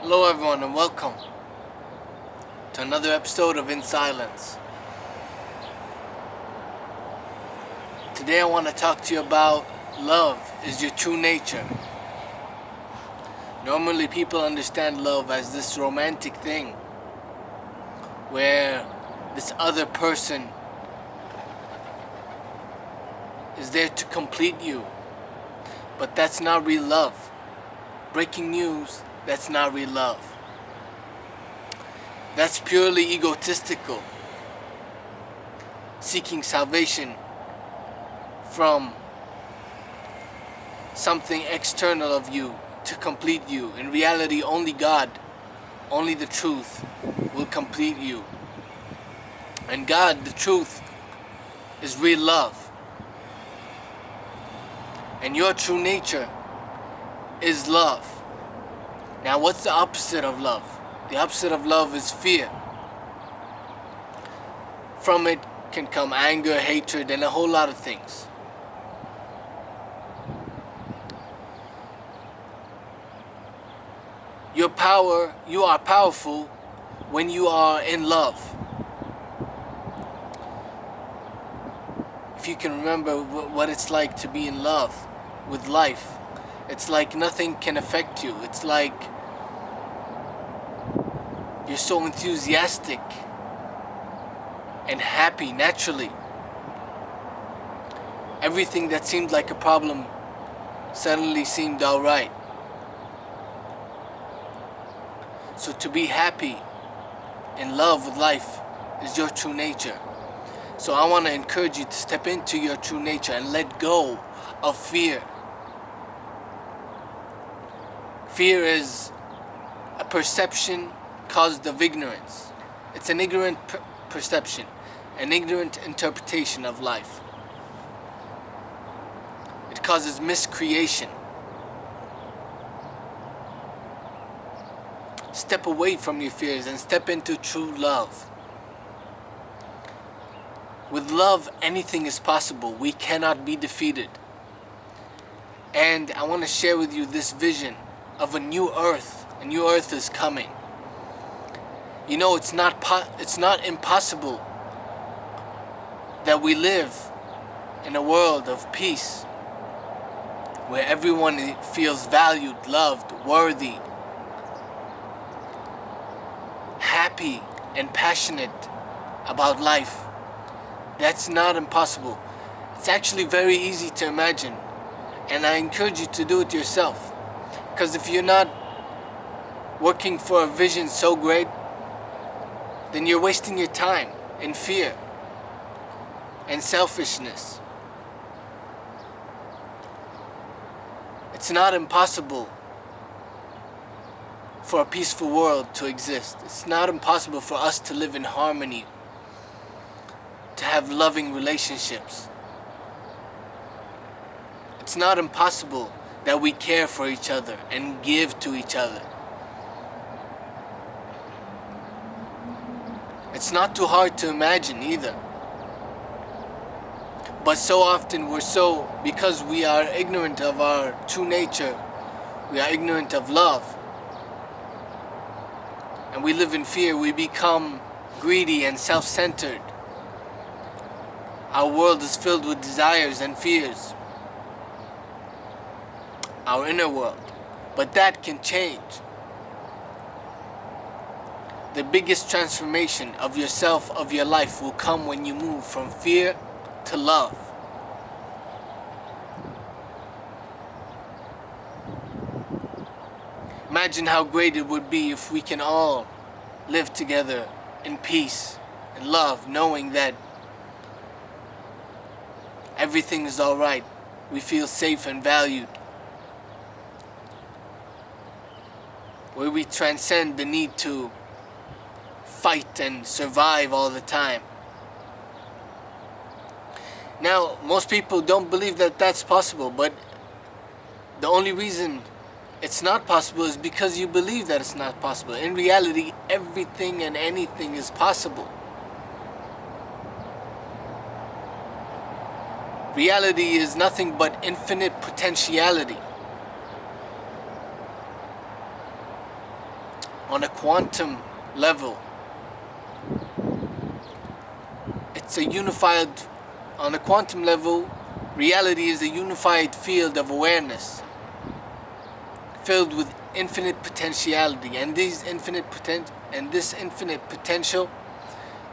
Hello everyone and welcome to another episode of In Silence. Today I want to talk to you about love is your true nature. Normally people understand love as this romantic thing where this other person is there to complete you. But that's not real love. Breaking news, that's not real love. That's purely egotistical. Seeking salvation from something external of you to complete you. In reality, only God, only the truth will complete you. And God, the truth, is real love. And your true nature is love. Now, what's the opposite of love? The opposite of love is fear. From it can come anger, hatred, and a whole lot of things. You are powerful when you are in love. If you can remember what it's like to be in love with life, it's like nothing can affect you. It's like you're so enthusiastic and happy naturally. Everything that seemed like a problem suddenly seemed alright. So to be happy, in love with life, is your true nature. So I want to encourage you to step into your true nature and let go of fear. Fear is a perception caused of ignorance. It's an ignorant perception, an ignorant interpretation of life. It causes miscreation. Step away from your fears and step into true love. With love, anything is possible. We cannot be defeated. And I want to share with you this vision of a new earth. A new earth is coming. You know, it's not impossible that we live in a world of peace where everyone feels valued, loved, worthy, happy, and passionate about life. That's not impossible. It's actually very easy to imagine, and I encourage you to do it yourself. Because if you're not working for a vision so great, then you're wasting your time in fear and selfishness. It's not impossible for a peaceful world to exist. It's not impossible for us to live in harmony, to have loving relationships. It's not impossible that we care for each other and give to each other. It's not too hard to imagine either. But so often because we are ignorant of our true nature, we are ignorant of love, and we live in fear, we become greedy and self-centered. Our world is filled with desires and fears. Our inner world. But that can change. The biggest transformation of yourself, of your life, will come when you move from fear to love. Imagine how great it would be if we can all live together in peace and love, knowing that everything is alright. We feel safe and valued. Where we transcend the need to fight and survive all the time. Now, most people don't believe that that's possible, but the only reason it's not possible is because you believe that it's not possible. In reality, everything and anything is possible. Reality is nothing but infinite potentiality. on a quantum level. It's a unified, on a quantum level, reality is a unified field of awareness filled with infinite potentiality, and this infinite potential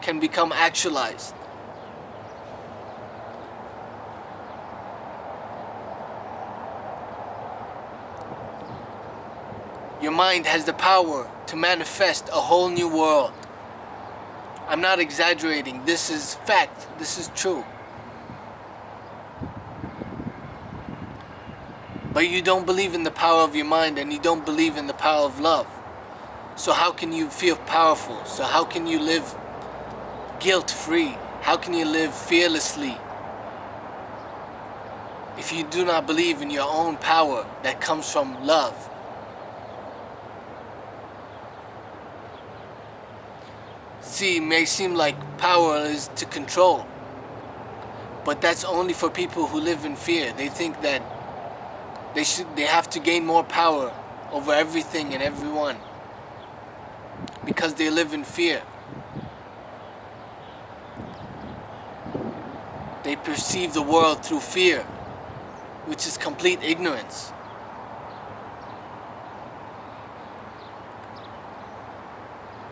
can become actualized. Your mind has the power to manifest a whole new world. I'm not exaggerating. This is fact. This is true. But you don't believe in the power of your mind, and you don't believe in the power of love. So how can you feel powerful? So how can you live guilt-free? How can you live fearlessly if you do not believe in your own power that comes from love? See, it may seem like power is to control, but that's only for people who live in fear. They think that they have to gain more power over everything and everyone because they live in fear. They perceive the world through fear, which is complete ignorance.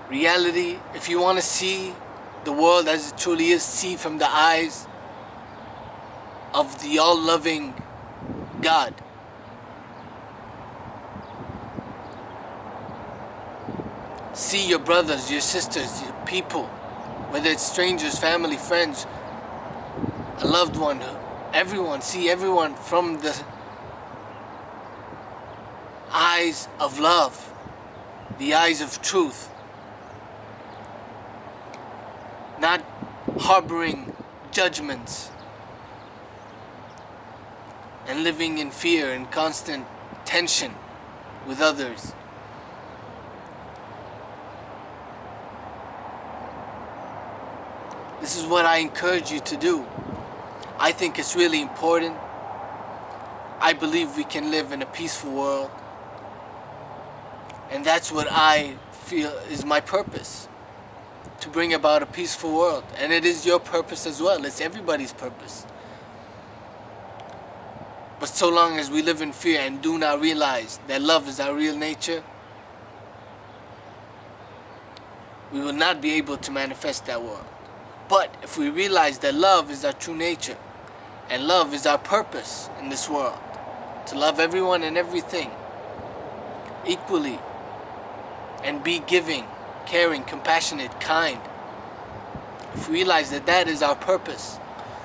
Reality, if you want to see the world as it truly is, see from the eyes of the all-loving God. See your brothers, your sisters, your people, whether it's strangers, family, friends, a loved one, everyone. See everyone from the eyes of love, the eyes of truth. Not harboring judgments and living in fear and constant tension with others. This is what I encourage you to do. I think it's really important. I believe we can live in a peaceful world. And that's what I feel is my purpose. To bring about a peaceful world. And it is your purpose as well. It's everybody's purpose. But so long as we live in fear and do not realize that love is our real nature, we will not be able to manifest that world. But if we realize that love is our true nature, and love is our purpose in this world, to love everyone and everything equally, and be giving, caring, compassionate, kind. If we realize that that is our purpose,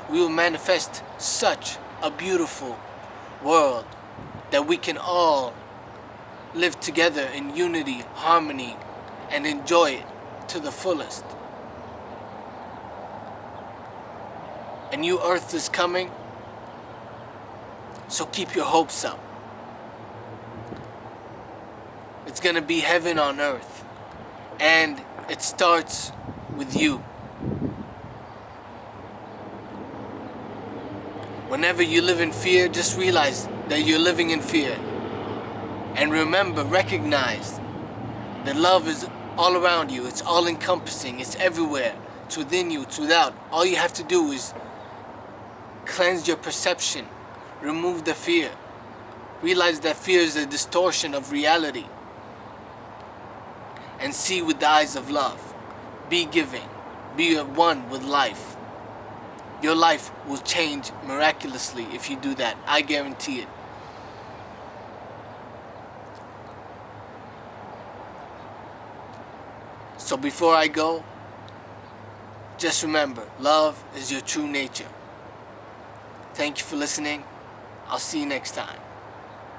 we will manifest such a beautiful world that we can all live together in unity, harmony, and enjoy it to the fullest. A new earth is coming, so keep your hopes up. It's gonna be heaven on earth. And it starts with you. Whenever you live in fear, just realize that you're living in fear. And remember, recognize that love is all around you. It's all encompassing. It's everywhere. It's within you. It's without. All you have to do is cleanse your perception. Remove the fear. Realize that fear is a distortion of reality. And see with the eyes of love. Be giving. Be one with life. Your life will change miraculously if you do that. I guarantee it. So before I go, just remember, love is your true nature. Thank you for listening. I'll see you next time.